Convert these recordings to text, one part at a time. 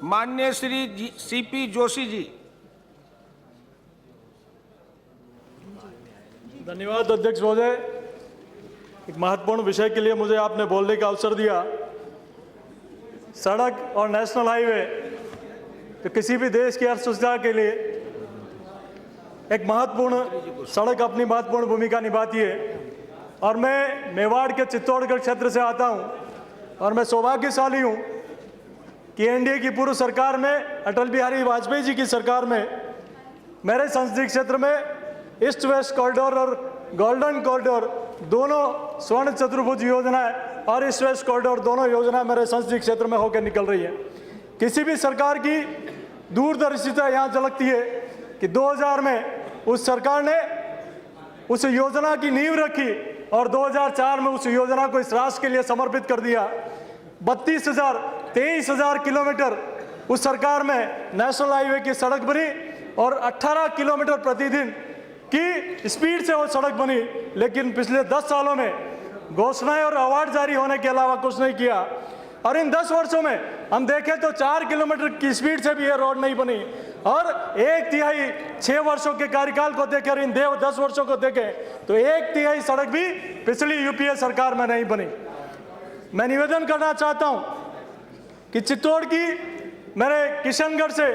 माननीय श्री सीपी जोशी जी। धन्यवाद अध्यक्ष महोदय। एक महत्वपूर्ण विषय के लिए मुझे आपने बोलने का अवसर दिया। सड़क और नेशनल हाईवे तो किसी भी देश की अर्थव्यवस्था के लिए एक महत्वपूर्ण सड़क अपनी महत्वपूर्ण भूमिका निभाती है। और मैं मेवाड़ के चित्तौड़गढ़ क्षेत्र से आता हूं और मैं सौभाग्यशाली हूं कि एनडीए की पूर्व सरकार में, अटल बिहारी वाजपेयी जी की सरकार में, मेरे संसदीय क्षेत्र में ईस्ट वेस्ट कॉरिडोर और गोल्डन कॉरिडोर दोनों स्वर्ण चतुर्भुज योजनाएं और ईस्ट वेस्ट कॉरिडोर दोनों योजना मेरे संसदीय क्षेत्र में होकर निकल रही है। किसी भी सरकार की दूरदर्शिता यहाँ झलकती है कि 2000 में उस सरकार ने उस योजना की नींव रखी और 2004 में उस योजना को इस राष्ट्र के लिए समर्पित कर दिया। 23,000 किलोमीटर उस सरकार में नेशनल हाईवे की सड़क बनी और 18 किलोमीटर प्रतिदिन की स्पीड से वो सड़क बनी। लेकिन पिछले 10 सालों में घोषणाएं और अवार्ड जारी होने के अलावा कुछ नहीं किया। और इन 10 वर्षों में हम देखें तो 4 किलोमीटर की स्पीड से भी ये रोड नहीं बनी। और 1/3 6 वर्षों के कार्यकाल को देकर इन 10 वर्षों को देखें तो 1/3 सड़क भी पिछली यूपीए सरकार में नहीं बनी। मैं निवेदन करना चाहता हूं कि चित्तौड़ की मेरे किशनगढ़ से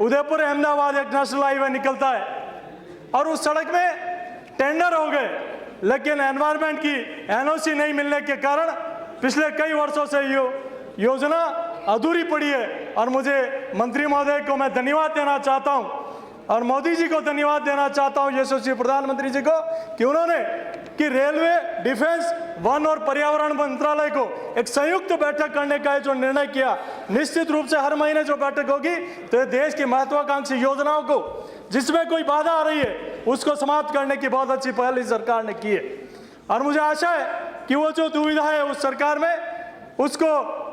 उदयपुर अहमदाबाद एक नेशनल हाईवे निकलता है और उस सड़क में टेंडर हो गए, लेकिन एनवायरमेंट की एनओसी नहीं मिलने के कारण पिछले कई वर्षों से योजना अधूरी पड़ी है। और मुझे मंत्री महोदय को मैं धन्यवाद देना चाहता हूं और मोदी जी को धन्यवाद देना चाहता हूं, यशस्वी प्रधानमंत्री जी को, कि उन्होंने कि रेलवे, डिफेंस, वन और पर्यावरण मंत्रालय को एक संयुक्त बैठक करने का जो निर्णय किया। निश्चित रूप से हर महीने जो बैठक होगी तो देश की महत्वाकांक्षी योजनाओं को जिसमें कोई बाधा आ रही है उसको समाप्त करने की बहुत अच्छी पहल इस सरकार ने की है। और मुझे आशा है कि वो जो दुविधा है उस सरकार में उसको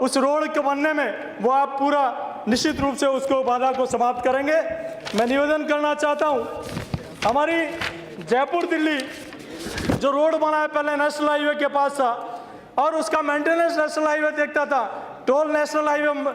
उस रोड के बनने में वो आप पूरा निश्चित रूप से उसको बाधा को समाप्त करेंगे। मैं निवेदन करना चाहता हूं, हमारी जयपुर दिल्ली जो रोड बना है पहले नेशनल हाईवे के पास था और उसका मेंटेनेंस नेशनल हाईवे देखता था, टोल नेशनल हाईवे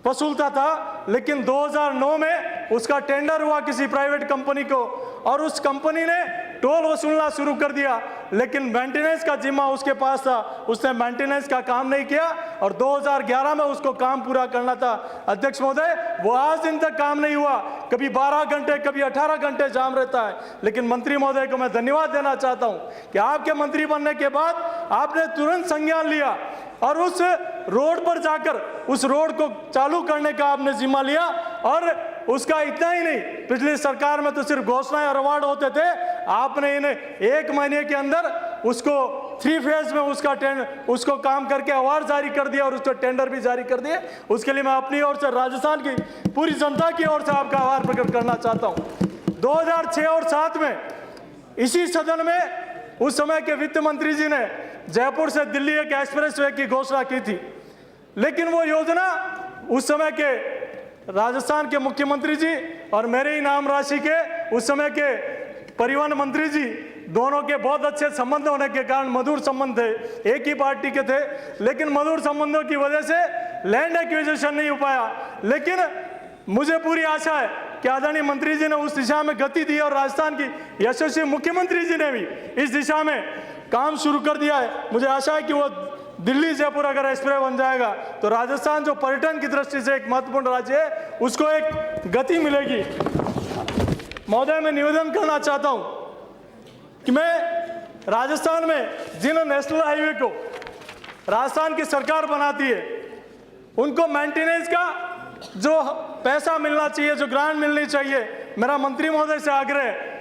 वसूलता था। लेकिन 2009 में उसका टेंडर हुआ किसी प्राइवेट कंपनी को और उस कंपनी ने टोल वसूलना शुरू कर दिया, लेकिन मेंटेनेंस का जिम्मा उसके पास था। उसने मेंटेनेंस का काम नहीं किया और 2011 में उसको काम पूरा करना था। अध्यक्ष महोदय, वो आज दिन तक काम नहीं हुआ। कभी 12 घंटे, कभी 18 घंटे जाम रहता है। लेकिन मंत्री महोदय को मैं धन्यवाद देना चाहता हूं कि आपके मंत्री बनने के बाद आपने तुरंत संज्ञान लिया और उस रोड पर जाकर उस रोड को चालू करने का आपने जिम्मा लिया। और उसका इतना ही नहीं, पिछली सरकार में तो सिर्फ घोषणाएं और अवार्ड होते थे, आपने इन्हें 1 महीने के अंदर उसको 3 फेज में उसको काम करके अवार्ड जारी कर दिया और उसको टेंडर भी जारी कर दिए। उसके लिए मैं अपनी ओर से, राजस्थान की पूरी जनता की ओर से आपका आभार प्रकट करना चाहता हूं। 2006 और 2007 में इसी सदन में उस समय के वित्त मंत्री जी ने जयपुर से दिल्ली एक एक्सप्रेसवे की घोषणा की थी, लेकिन वो योजना उस समय के राजस्थान के मुख्यमंत्री जी और मेरे ही नाम राशि के उस समय के परिवहन मंत्री जी, दोनों के बहुत अच्छे संबंध होने के कारण, मधुर संबंध थे, एक ही पार्टी के थे, लेकिन मधुर संबंधों की वजह से लैंड एक्विजिशन नहीं हो पाया। लेकिन मुझे पूरी आशा है कि आदरणीय मंत्री जी ने उस दिशा में गति दी और राजस्थान की यशस्वी मुख्यमंत्री जी ने भी इस दिशा में काम शुरू कर दिया है। मुझे आशा है कि वो दिल्ली जयपुर अगर एक्सप्रेस बन जाएगा तो राजस्थान जो पर्यटन की दृष्टि से एक महत्वपूर्ण राज्य है उसको एक गति मिलेगी। महोदय, मैं निवेदन करना चाहता हूं कि मैं राजस्थान में जिन नेशनल हाईवे को राजस्थान की सरकार बनाती है उनको मेंटेनेंस का जो पैसा मिलना चाहिए, जो ग्रांट मिलनी चाहिए, मेरा मंत्री महोदय से आग्रह है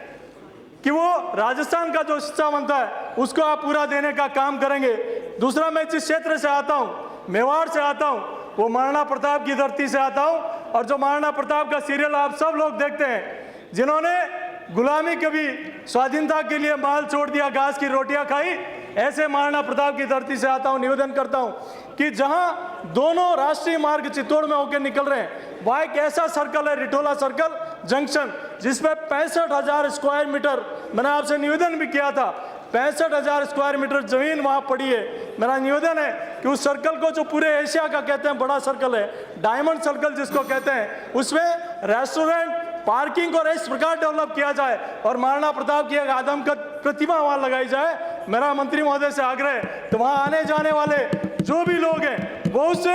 कि वो राजस्थान का जो हिस्सा बनता है उसको आप पूरा देने का काम करेंगे। दूसरा, मैं जिस क्षेत्र से आता हूं, मेवाड़ से आता हूं, वो महाराणा प्रताप की धरती से आता हूं और जो महाराणा प्रताप का सीरियल आप सब लोग देखते हैं, जिन्होंने गुलामी कभी स्वाधीनता के लिए माल छोड़ दिया, घास की रोटियां खाई, ऐसे महाराणा प्रताप की धरती से आता हूं। निवेदन करता हूं कि जहां दोनों राष्ट्रीय मार्ग चित्तौड़ में होकर निकल रहे हैं, वहां एक ऐसा सर्कल है, रिठोला सर्कल जंक्शन, जिसमें 65,000 स्क्वायर मीटर, मैंने आपसे निवेदन भी किया था, 65,000 स्क्वायर मीटर जमीन वहां पड़ी है। मेरा निवेदन है कि उस सर्कल को, जो पूरे एशिया का कहते हैं बड़ा सर्कल है, डायमंड सर्कल जिसको कहते हैं, उसमें रेस्टोरेंट, पार्किंग और इस प्रकार डेवलप किया जाए और महाराणा प्रताप की एक आदमकद प्रतिमा वहां लगाई जाए। मेरा मंत्री महोदय से आग्रह है तो वहां आने जाने वाले जो भी लोग हैं वो उस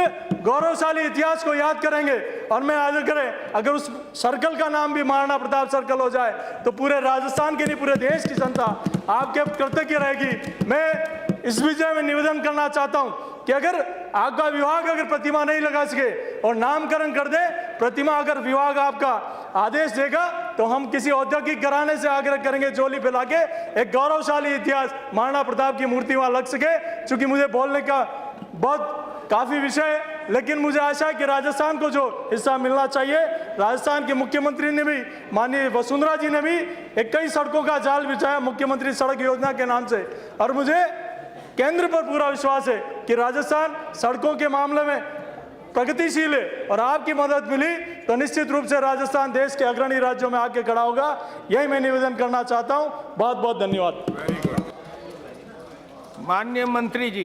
गौरवशाली इतिहास को याद करेंगे। और मैं आग्रह करें, अगर उस सर्कल का नाम भी महाराणा प्रताप सर्कल हो जाए तो पूरे राजस्थान की नहीं, पूरे देश की जनता आपके कृतज्ञ रहेगी। मैं इस विषय में निवेदन करना चाहता हूं कि अगर आपका विभाग अगर प्रतिमा नहीं लगा सके और नामकरण कर दे प्रतिमा, अगर विभाग आपका आदेश देगा तो हम किसी औद्योगिक घराने से आग्रह करेंगे झोली फैला के एक गौरवशाली इतिहास महाराणा प्रताप की मूर्ति वहां लग सके। चूंकि मुझे बोलने का बहुत काफी विषय है, लेकिन मुझे आशा है कि राजस्थान को जो हिस्सा मिलना चाहिए, राजस्थान के मुख्यमंत्री ने भी, माननीय वसुंधरा जी ने भी एक कई सड़कों का जाल बिछाया मुख्यमंत्री सड़क योजना के नाम से, और मुझे केंद्र पर पूरा विश्वास है कि राजस्थान सड़कों के मामले में प्रगतिशील है और आपकी मदद मिली तो निश्चित रूप से राजस्थान देश के अग्रणी राज्यों में आके खड़ा होगा। यही मैं निवेदन करना चाहता हूं। बहुत बहुत धन्यवाद। माननीय मंत्री जी।